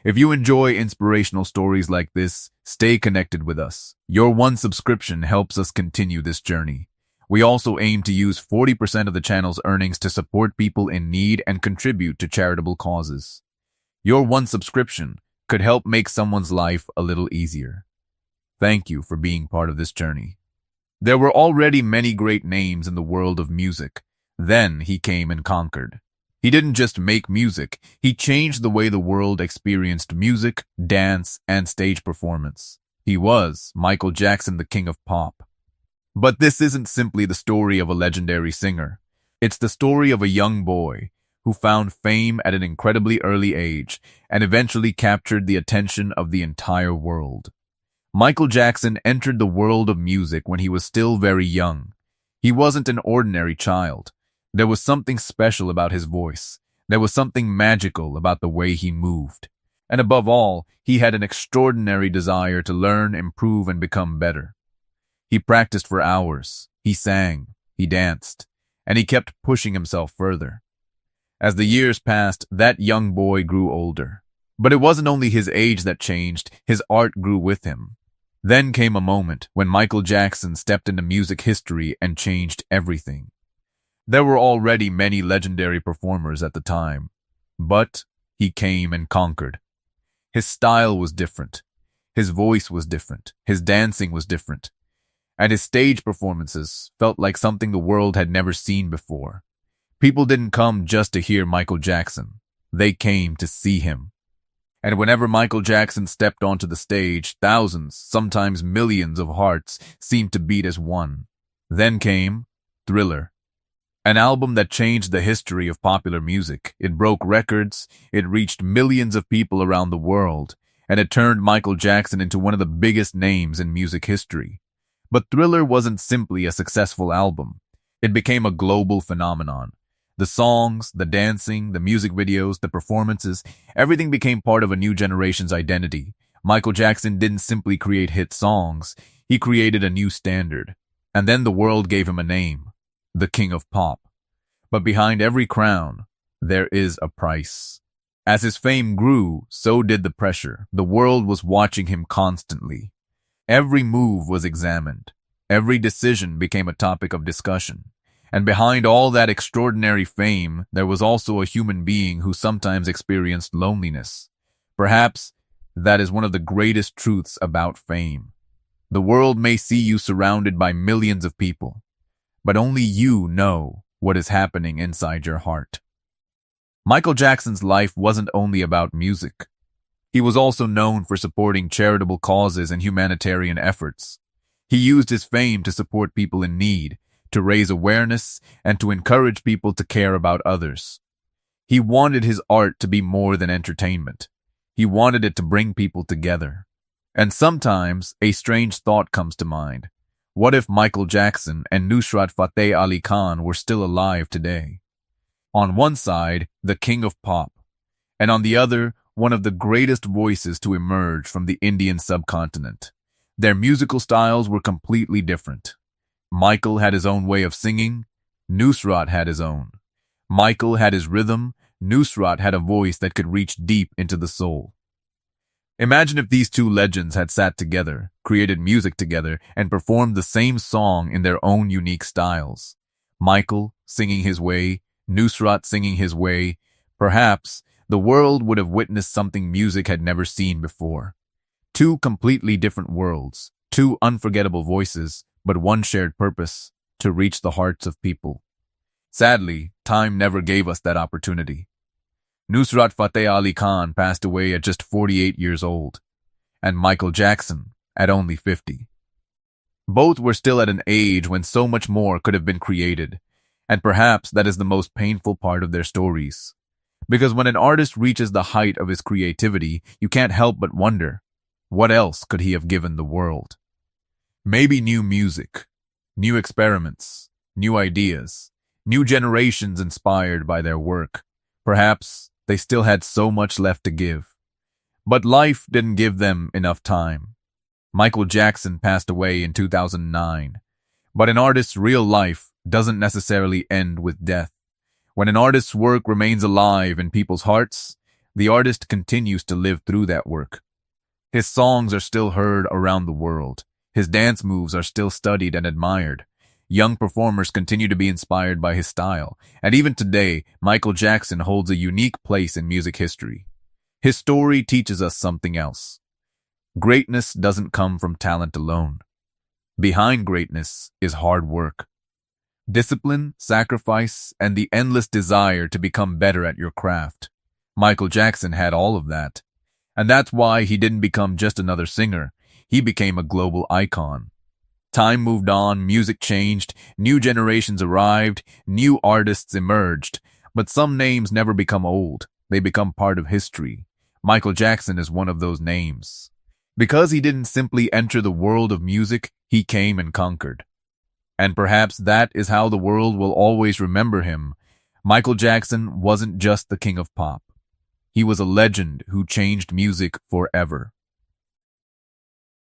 If you enjoy inspirational stories like this, stay connected with us. Your one subscription helps us continue this journey. We also aim to use 40% of the channel's earnings to support people in need and contribute to charitable causes. Your one subscription could help make someone's life a little easier. Thank you for being part of this journey. There were already many great names in the world of music. Then he came and conquered. He didn't just make music, he changed the way the world experienced music, dance, and stage performance. He was Michael Jackson, the king of pop. But this isn't simply the story of a legendary singer. It's the story of a young boy who found fame at an incredibly early age and eventually captured the attention of the entire world. Michael Jackson entered the world of music when he was still very young. He wasn't an ordinary child. There was something special about his voice. There was something magical about the way he moved. And above all, he had an extraordinary desire to learn, improve, and become better. He practiced for hours. He sang, he danced, and he kept pushing himself further. As the years passed, that young boy grew older. But it wasn't only his age that changed, his art grew with him. Then came a moment when Michael Jackson stepped into music history and changed everything. There were already many legendary performers at the time, but he came and conquered. His style was different. His voice was different. His dancing was different. And his stage performances felt like something the world had never seen before. People didn't come just to hear Michael Jackson. They came to see him. And whenever Michael Jackson stepped onto the stage, thousands, sometimes millions of hearts seemed to beat as one. Then came Thriller. An album that changed the history of popular music. It broke records, it reached millions of people around the world, and it turned Michael Jackson into one of the biggest names in music history. But Thriller wasn't simply a successful album. It became a global phenomenon. The songs, the dancing, the music videos, the performances, everything became part of a new generation's identity. Michael Jackson didn't simply create hit songs, he created a new standard. And then the world gave him a name. The king of pop. But behind every crown, there is a price. As his fame grew, so did the pressure. The world was watching him constantly. Every move was examined. Every decision became a topic of discussion. And behind all that extraordinary fame, there was also a human being who sometimes experienced loneliness. Perhaps that is one of the greatest truths about fame. The world may see you surrounded by millions of people, but only you know what is happening inside your heart. Michael Jackson's life wasn't only about music. He was also known for supporting charitable causes and humanitarian efforts. He used his fame to support people in need, to raise awareness, and to encourage people to care about others. He wanted his art to be more than entertainment. He wanted it to bring people together. And sometimes a strange thought comes to mind. What if Michael Jackson and Nusrat Fateh Ali Khan were still alive today? On one side, the king of pop, and on the other, one of the greatest voices to emerge from the Indian subcontinent. Their musical styles were completely different. Michael had his own way of singing, Nusrat had his own. Michael had his rhythm, Nusrat had a voice that could reach deep into the soul. Imagine if these two legends had sat together, created music together, and performed the same song in their own unique styles. Michael singing his way, Nusrat singing his way. Perhaps the world would have witnessed something music had never seen before. Two completely different worlds, two unforgettable voices, but one shared purpose, to reach the hearts of people. Sadly, time never gave us that opportunity. Nusrat Fateh Ali Khan passed away at just 48 years old, and Michael Jackson at only 50. Both were still at an age when so much more could have been created, and perhaps that is the most painful part of their stories. Because when an artist reaches the height of his creativity, you can't help but wonder, what else could he have given the world? Maybe new music, new experiments, new ideas, new generations inspired by their work. Perhaps they still had so much left to give. But life didn't give them enough time. Michael Jackson passed away in 2009. But an artist's real life doesn't necessarily end with death. When an artist's work remains alive in people's hearts, The artist continues to live through that work. His songs are still heard around the world. His dance moves are still studied and admired. Young performers continue to be inspired by his style, and even today, Michael Jackson holds a unique place in music history. His story teaches us something else. Greatness doesn't come from talent alone. Behind greatness is hard work, discipline, sacrifice, and the endless desire to become better at your craft. Michael Jackson had all of that. And that's why he didn't become just another singer. He became a global icon. Time moved on, music changed, new generations arrived, new artists emerged. But some names never become old. They become part of history. Michael Jackson is one of those names. Because he didn't simply enter the world of music, he came and conquered. And perhaps that is how the world will always remember him. Michael Jackson wasn't just the king of pop. He was a legend who changed music forever.